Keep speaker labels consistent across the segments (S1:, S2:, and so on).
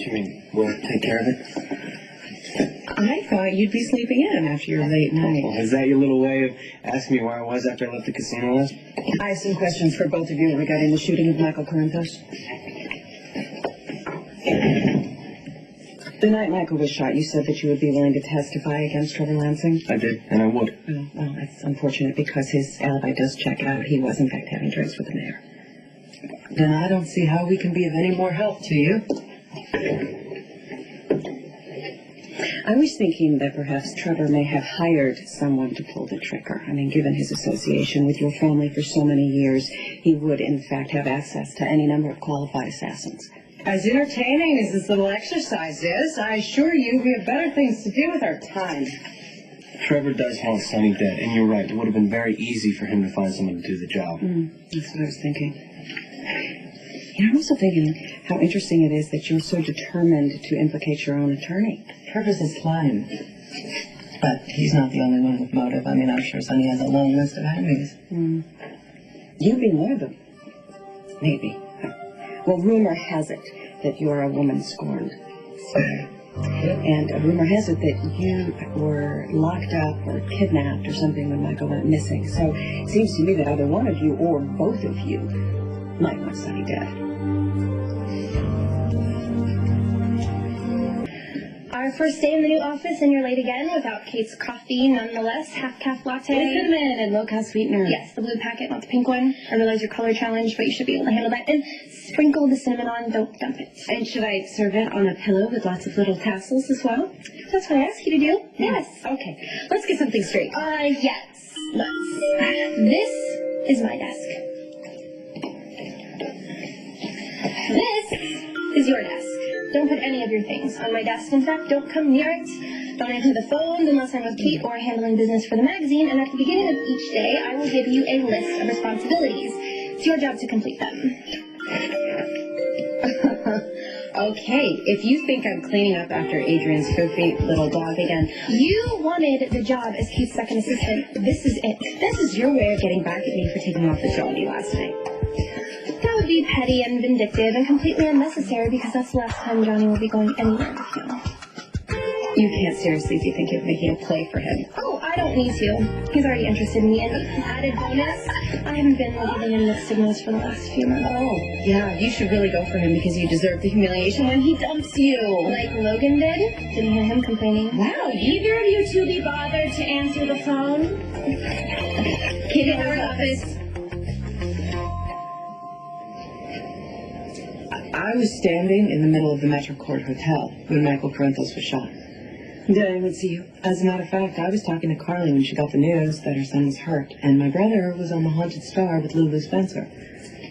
S1: you mean? We'll take care of it?
S2: I thought you'd be sleeping in after your late night.
S1: Well, is that your little way of asking me where I was after I left the casino last?
S2: I have some questions for both of you regarding the shooting of Michael Corinthos. The night Michael was shot, you said that you would be willing to testify against Trevor Lansing?
S1: I did, and I would.
S2: Oh, well, that's unfortunate because his alibi does check out. He was, in fact, having drinks with the mayor.
S3: Then I don't see how we can be of any more help to you.
S2: I was thinking that perhaps Trevor may have hired someone to pull the trigger. I mean, given his association with your family for so many years, he would, in fact, have access to any number of qualified assassins.
S3: As entertaining as this little exercise is, I assure you we have better things to do with our time.
S1: Trevor does want Sonny dead, and you're right. It would have been very easy for him to find someone to do the job.
S2: That's what I was thinking. You know, I'm also thinking how interesting it is that you're so determined to implicate your own attorney.
S3: Trevor's his client. But he's not the only one with motive. I mean, I'm sure Sonny has a long list of enemies.
S2: You'd be one of them. Maybe. Well, rumor has it that you're a woman scorned. And rumor has it that you were locked up or kidnapped or something when Michael went missing. So it seems to me that either one of you or both of you might want Sonny dead.
S4: Our first day in the new office, and you're late again without Kate's coffee, nonetheless. Half-calf latte.
S2: With cinnamon and low-cal sweetener.
S4: Yes, the blue packet, not the pink one. I realize your color challenge, but you should be able to handle that. And sprinkle the cinnamon on, don't dump it.
S2: And should I serve it on a pillow with lots of little tassels as well?
S4: That's what I asked you to do. Yes.
S2: Okay, let's get something straight.
S4: Yes. Let's. This is my desk. This is your desk. Don't put any of your things on my desk. In fact, don't come near it. Don't answer the phone unless I'm with Kate or handling business for the magazine. And at the beginning of each day, I will give you a list of responsibilities. It's your job to complete them.
S2: Okay, if you think I'm cleaning up after Adrian's goofy little dog again.
S4: You wanted the job as Kate's second assistant. This is it.
S2: This is your way of getting back at me for taking off the Johnny last night.
S4: That would be petty and vindictive and completely unnecessary because that's the last time Johnny will be going anywhere with you.
S2: You can't seriously be thinking of making a play for him.
S4: Oh, I don't need to. He's already interested in me, and added bonus, I haven't been giving him mixed signals for the last few months.
S2: Oh, yeah, you should really go for him because you deserve the humiliation when he dumps you.
S4: Like Logan did? Didn't hear him complaining.
S2: Wow,
S5: Either of you two be bothered to answer the phone?
S2: Kid in our office.
S3: I was standing in the middle of the Metro Court Hotel when Michael Corinthos was shot.
S2: Did anyone see you?
S3: As a matter of fact, I was talking to Carly when she got the news that her son was hurt, and my brother was on the Haunted Star with Lulu Spencer.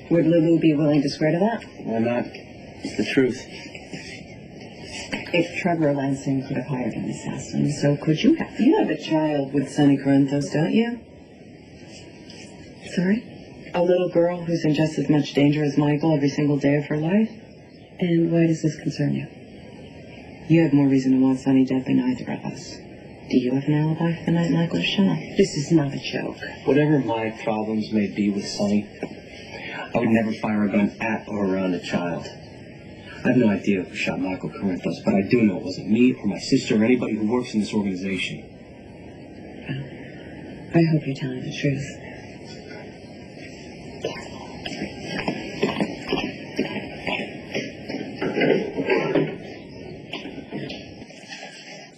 S2: Would Lulu be willing to swear to that?
S1: Why not? It's the truth.
S2: If Trevor Lansing could have hired an assassin, so could you have.
S3: You have a child with Sonny Corinthos, don't you?
S2: Sorry?
S3: A little girl who's in just as much danger as Michael every single day of her life?
S2: And why does this concern you?
S3: You have more reason to want Sonny dead than either of us. Do you have an alibi for the night Michael was shot?
S2: This is not a joke.
S1: Whatever my problems may be with Sonny, I would never fire a gun at or around a child. I have no idea who shot Michael Corinthos, but I do know it wasn't me or my sister or anybody who works in this organization.
S2: I hope you're telling the truth.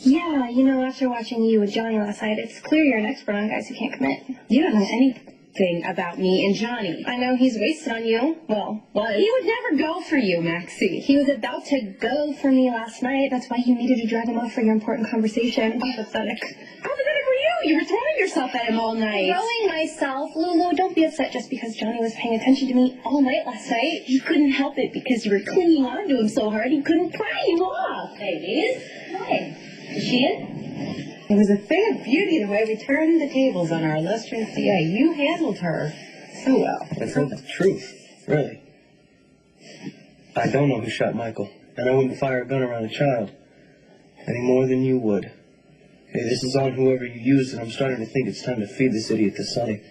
S4: Yeah, you know, after watching you with Johnny last night, it's clear you're an expert on guys who can't commit.
S2: You don't know anything about me and Johnny.
S4: I know he's wasted on you. Well, was.
S2: He would never go for you, Maxie.
S4: He was about to go for me last night. That's why you needed to drag him off for your important conversation. Pathetic.
S2: How pathetic were you? You were throwing yourself at him all night.
S4: Throwing myself? Lulu, don't be upset just because Johnny was paying attention to me all night last night.
S2: You couldn't help it because you were clinging on to him so hard he couldn't pry you off.
S5: Ladies, hi. Is she in?
S3: It was a thing of beauty the way we turned the tables on our illustrious DA. You handled her so well.
S1: That's not the truth, really. I don't know who shot Michael, and I wouldn't fire a gun around a child any more than you would. Hey, this is on whoever you used, and I'm starting to think it's time to feed this idiot to Sonny.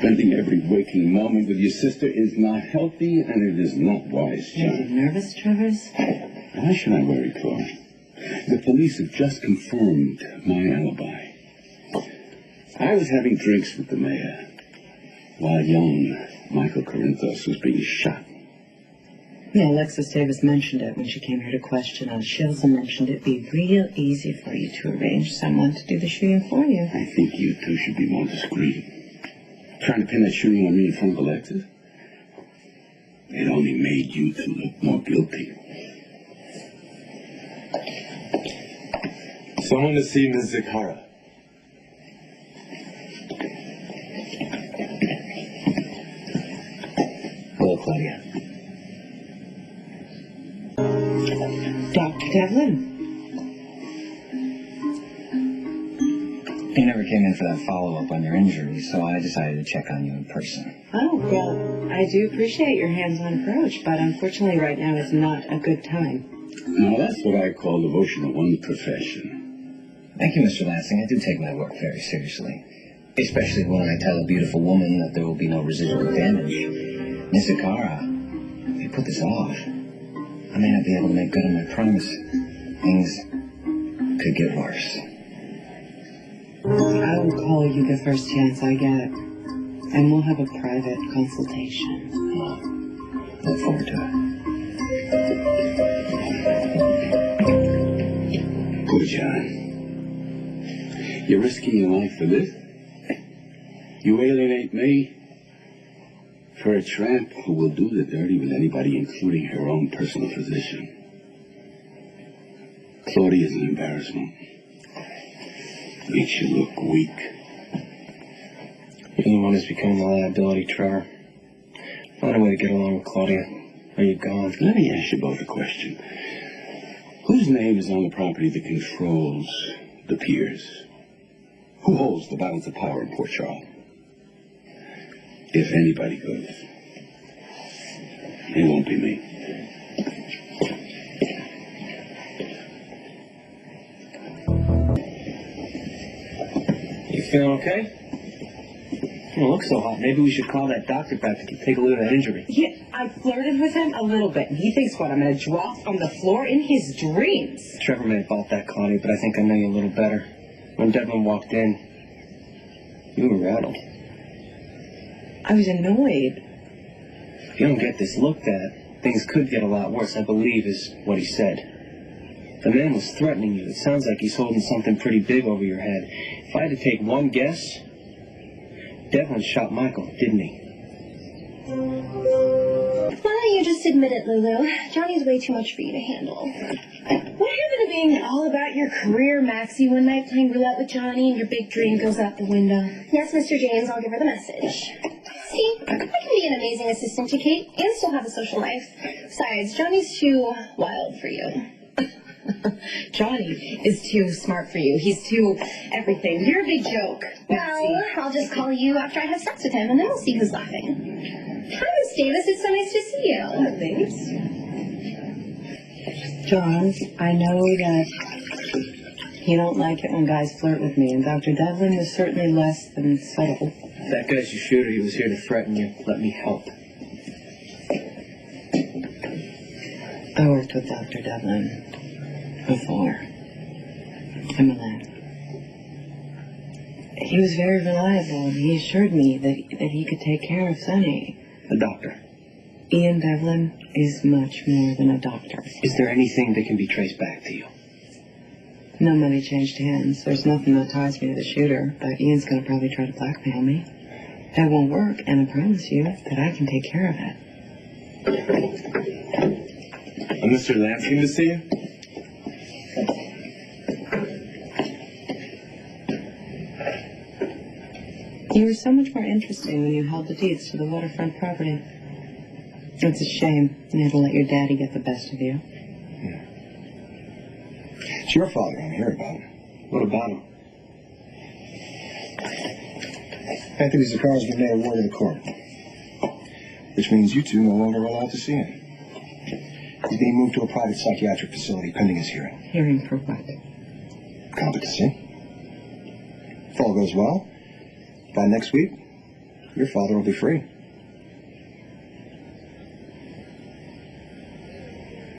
S6: Spending every waking moment with your sister is not healthy, and it is not wise,
S3: Are you
S6: John.
S3: nervous, Travers?
S6: Why should I worry, Claude? The police have just confirmed my alibi. I was having drinks with the mayor while young Michael Corinthos was being shot.
S3: Yeah, Alexis Davis mentioned it when she came here to question us. She also mentioned it'd be real easy for you to arrange someone to do the shooting for you.
S6: I think you two should be more discreet. Trying to pin that shooting on me in front of Alexis? It only made you two look more guilty.
S7: Someone to see Ms. Zakara.
S1: Hello, Claudia.
S3: Dr. Devlin?
S1: You never came in for that follow-up on your injury, so I decided to check on you in person.
S3: Oh, well, I do appreciate your hands-on approach, but unfortunately right now is not a good time.
S6: Now that's what I call devotion to one profession.
S1: Thank you, Mr. Lansing. I do take my work very seriously. Especially when I tell a beautiful woman that there will be no residual damage. Miss Zakara, if you put this off, I may not be able to make good on my promise. Things could get worse.
S3: I will call you the first chance I get, and we'll have a private consultation.
S1: Look forward to it.
S6: Good, John. You're risking your life for this? You alienate me for a tramp who will do the dirty with anybody, including her own personal physician. Claudia's an embarrassment. Makes you look weak.
S1: You're the one who's becoming a liability, Trevor. Find a way to get along with Claudia. Are you gone?
S6: Let me ask you both a question. Whose name is on the property that controls the piers? Who holds the balance of power in Port Charles? If anybody goes, it won't be me.
S1: You feeling okay? You don't look so hot. Maybe we should call that doctor back to take a look at that injury.
S3: Yeah, I flirted with him a little bit, and he thinks what, I'm going to drop on the floor in his dreams.
S1: Trevor may have bought that, Claudia, but I think I know you a little better. When Devlin walked in, you were rattled.
S3: I was annoyed.
S1: If you don't get this looked at, things could get a lot worse, I believe is what he said. The man was threatening you. It sounds like he's holding something pretty big over your head. If I had to take one guess, Devlin shot Michael, didn't he?
S4: Why don't you just admit it, Lulu? Johnny's way too much for you to handle. What happened to being all about your career, Maxie, one night playing roulette with Johnny and your big dream goes out the window? Yes, Mr. James, I'll give her the message. See, I can be an amazing assistant to Kate and still have a social life. Besides, Johnny's too wild for you.
S3: Johnny is too smart for you. He's too everything. You're a big joke.
S4: Well, I'll just call you after I have sex with him, and then we'll see who's laughing. Hi, Miss Davis. It's so nice to see you.
S3: Oh, thanks. John, I know that you don't like it when guys flirt with me, and Dr. Devlin is certainly less than subtle.
S1: That guy's your shooter. He was here to threaten you. Let me help.
S3: I worked with Dr. Devlin before. I'm allowed. He was very reliable, and he assured me that he could take care of Sonny.
S1: The doctor.
S3: Ian Devlin is much more than a doctor.
S1: Is there anything that can be traced back to you?
S3: No money changed hands. There's nothing that ties me to the shooter, but Ian's going to probably try to blackmail me. That won't work, and I promise you that I can take care of it.
S7: Mr. Lansing to see you?
S3: You were so much more interesting when you held the deeds to the waterfront property. It's a shame you had to let your daddy get the best of you.
S7: Yeah. It's your father I'm here about.
S1: What about him?
S7: Anthony Zakara's been made a ward of the court. Which means you two no longer are allowed to see him. He's being moved to a private psychiatric facility pending his hearing.
S3: Hearing for what?
S7: Competency. If all goes well, by next week, your father will be free.